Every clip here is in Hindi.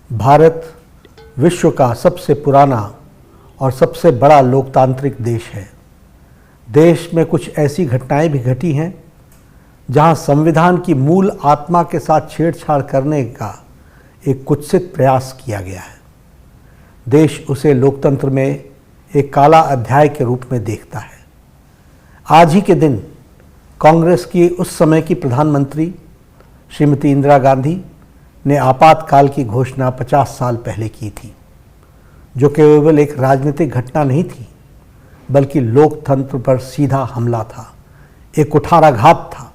भारत विश्व का सबसे पुराना और सबसे बड़ा लोकतांत्रिक देश है। देश में कुछ ऐसी घटनाएं भी घटी हैं जहां संविधान की मूल आत्मा के साथ छेड़छाड़ करने का एक कुत्सित प्रयास किया गया है। देश उसे लोकतंत्र में एक काला अध्याय के रूप में देखता है। आज ही के दिन कांग्रेस की उस समय की प्रधानमंत्री श्रीमती इंदिरा गांधी ने आपातकाल की घोषणा 50 साल पहले की थी, जो केवल एक राजनीतिक घटना नहीं थी बल्कि लोकतंत्र पर सीधा हमला था, एक कुठाराघात था।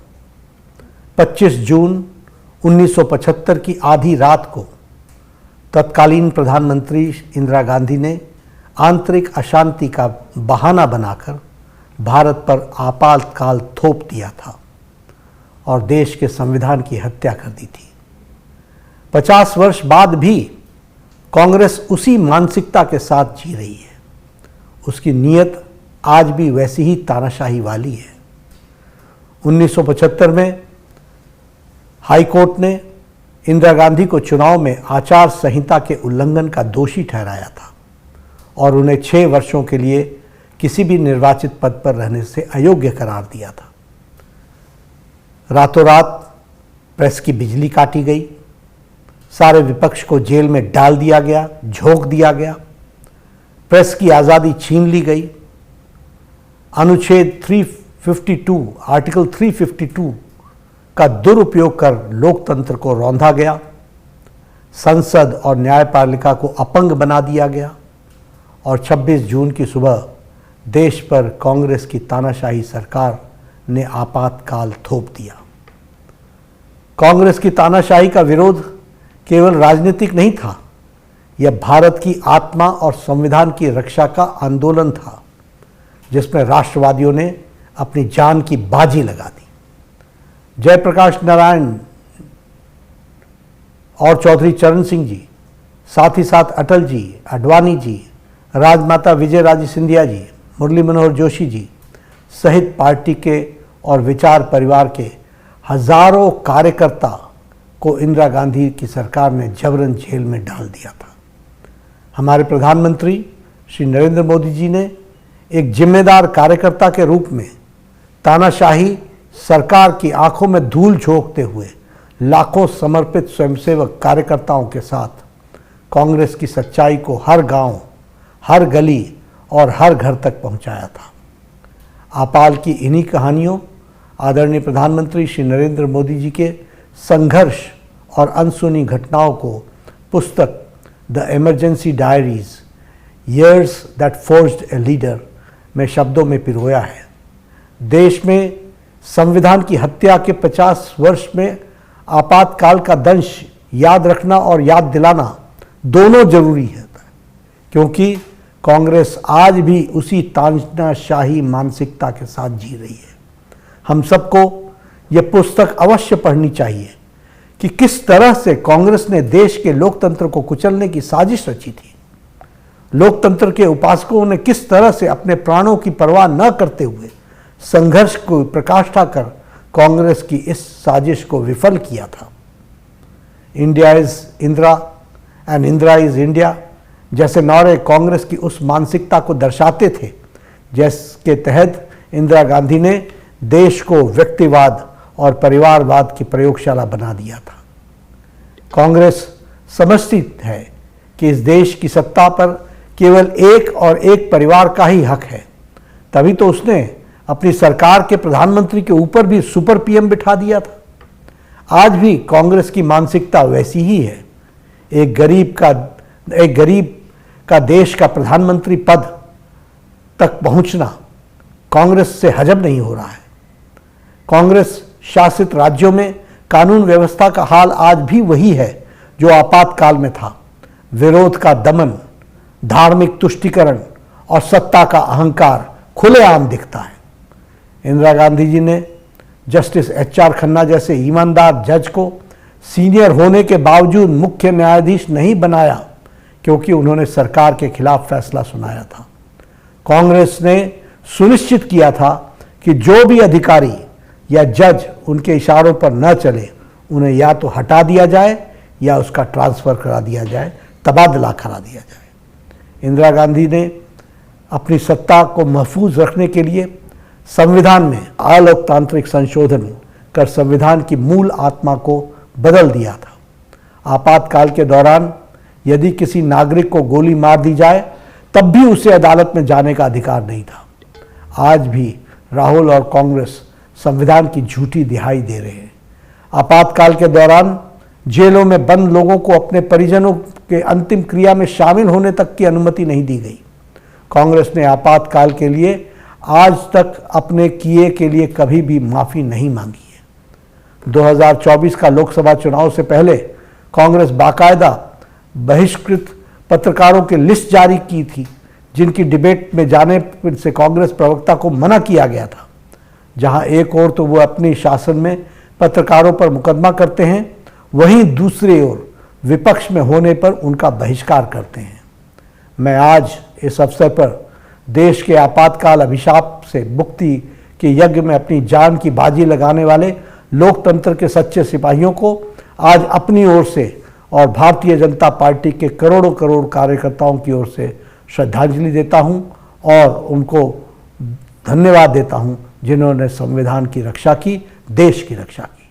25 जून 1975 की आधी रात को तत्कालीन प्रधानमंत्री इंदिरा गांधी ने आंतरिक अशांति का बहाना बनाकर भारत पर आपातकाल थोप दिया था और देश के संविधान की हत्या कर दी थी। 50 वर्ष बाद भी कांग्रेस उसी मानसिकता के साथ जी रही है। उसकी नीयत आज भी वैसी ही तानाशाही वाली है। 1975 में हाई कोर्ट ने इंदिरा गांधी को चुनाव में आचार संहिता के उल्लंघन का दोषी ठहराया था और उन्हें 6 वर्षों के लिए किसी भी निर्वाचित पद पर रहने से अयोग्य करार दिया था। रातों रात प्रेस की बिजली काटी गई, सारे विपक्ष को जेल में डाल दिया गया, झोंक दिया गया, प्रेस की आज़ादी छीन ली गई। अनुच्छेद 352 आर्टिकल 352 का दुरुपयोग कर लोकतंत्र को रौंदा गया। संसद और न्यायपालिका को अपंग बना दिया गया और 26 जून की सुबह देश पर कांग्रेस की तानाशाही सरकार ने आपातकाल थोप दिया। कांग्रेस की तानाशाही का विरोध केवल राजनीतिक नहीं था, यह भारत की आत्मा और संविधान की रक्षा का आंदोलन था, जिसमें राष्ट्रवादियों ने अपनी जान की बाजी लगा दी। जयप्रकाश नारायण और चौधरी चरण सिंह जी, साथ ही साथ अटल जी, आडवाणी जी, राजमाता विजयराजे सिंधिया जी, मुरली मनोहर जोशी जी सहित पार्टी के और विचार परिवार के हजारों कार्यकर्ता को इंदिरा गांधी की सरकार ने जबरन जेल में डाल दिया था। हमारे प्रधानमंत्री श्री नरेंद्र मोदी जी ने एक जिम्मेदार कार्यकर्ता के रूप में तानाशाही सरकार की आंखों में धूल झोंकते हुए लाखों समर्पित स्वयंसेवक कार्यकर्ताओं के साथ कांग्रेस की सच्चाई को हर गांव, हर गली और हर घर तक पहुंचाया था। आपाल की इन्हीं कहानियों आदरणीय प्रधानमंत्री श्री नरेंद्र मोदी जी के संघर्ष और अनसुनी घटनाओं को पुस्तक the emergency diaries years that forged a leader में शब्दों में पिरोया है। देश में संविधान की हत्या के 50 वर्ष में आपातकाल का दंश याद रखना और याद दिलाना दोनों जरूरी है, क्योंकि कांग्रेस आज भी उसी तानाशाही मानसिकता के साथ जी रही है। हम सबको यह पुस्तक अवश्य पढ़नी चाहिए कि किस तरह से कांग्रेस ने देश के लोकतंत्र को कुचलने की साजिश रची थी। लोकतंत्र के उपासकों ने किस तरह से अपने प्राणों की परवाह न करते हुए संघर्ष को प्रकाष्ठा कर कांग्रेस की इस साजिश को विफल किया था। India is Indira and Indira is India जैसे नारे कांग्रेस की उस मानसिकता को दर्शाते थे, जिसके तहत इंदिरा गांधी ने देश को व्यक्तिवाद और परिवारवाद की प्रयोगशाला बना दिया था। कांग्रेस समझती है कि इस देश की सत्ता पर केवल एक और एक परिवार का ही हक है, तभी तो उसने अपनी सरकार के प्रधानमंत्री के ऊपर भी सुपर पीएम बिठा दिया था। आज भी कांग्रेस की मानसिकता वैसी ही है। एक गरीब का देश का प्रधानमंत्री पद तक पहुंचना कांग्रेस से हजम नहीं हो रहा है। कांग्रेस शासित राज्यों में कानून व्यवस्था का हाल आज भी वही है जो आपातकाल में था। विरोध का दमन, धार्मिक तुष्टीकरण और सत्ता का अहंकार खुलेआम दिखता है। इंदिरा गांधी जी ने जस्टिस HR खन्ना जैसे ईमानदार जज को सीनियर होने के बावजूद मुख्य न्यायाधीश नहीं बनाया, क्योंकि उन्होंने सरकार के खिलाफ फैसला सुनाया था। कांग्रेस ने सुनिश्चित किया था कि जो भी अधिकारी या जज उनके इशारों पर न चले, उन्हें या तो हटा दिया जाए या उसका ट्रांसफ़र करा दिया जाए, तबादला करा दिया जाए। इंदिरा गांधी ने अपनी सत्ता को महफूज रखने के लिए संविधान में अलोकतांत्रिक संशोधन कर संविधान की मूल आत्मा को बदल दिया था। आपातकाल के दौरान यदि किसी नागरिक को गोली मार दी जाए तब भी उसे अदालत में जाने का अधिकार नहीं था। आज भी राहुल और कांग्रेस संविधान की झूठी दिहाई दे रहे हैं। आपातकाल के दौरान जेलों में बंद लोगों को अपने परिजनों के अंतिम क्रिया में शामिल होने तक की अनुमति नहीं दी गई। कांग्रेस ने आपातकाल के लिए आज तक अपने किए के लिए कभी भी माफ़ी नहीं मांगी है। 2024 का लोकसभा चुनाव से पहले कांग्रेस बाकायदा बहिष्कृत पत्रकारों की लिस्ट जारी की थी, जिनकी डिबेट में जाने से कांग्रेस प्रवक्ता को मना किया गया था। जहां एक ओर तो वो अपने शासन में पत्रकारों पर मुकदमा करते हैं, वहीं दूसरी ओर विपक्ष में होने पर उनका बहिष्कार करते हैं। मैं आज इस अवसर पर देश के आपातकाल अभिशाप से मुक्ति के यज्ञ में अपनी जान की बाजी लगाने वाले लोकतंत्र के सच्चे सिपाहियों को आज अपनी ओर से और भारतीय जनता पार्टी के करोड़ों करोड़ कार्यकर्ताओं की ओर से श्रद्धांजलि देता हूं और उनको धन्यवाद देता हूं, जिन्होंने संविधान की रक्षा की, देश की रक्षा की।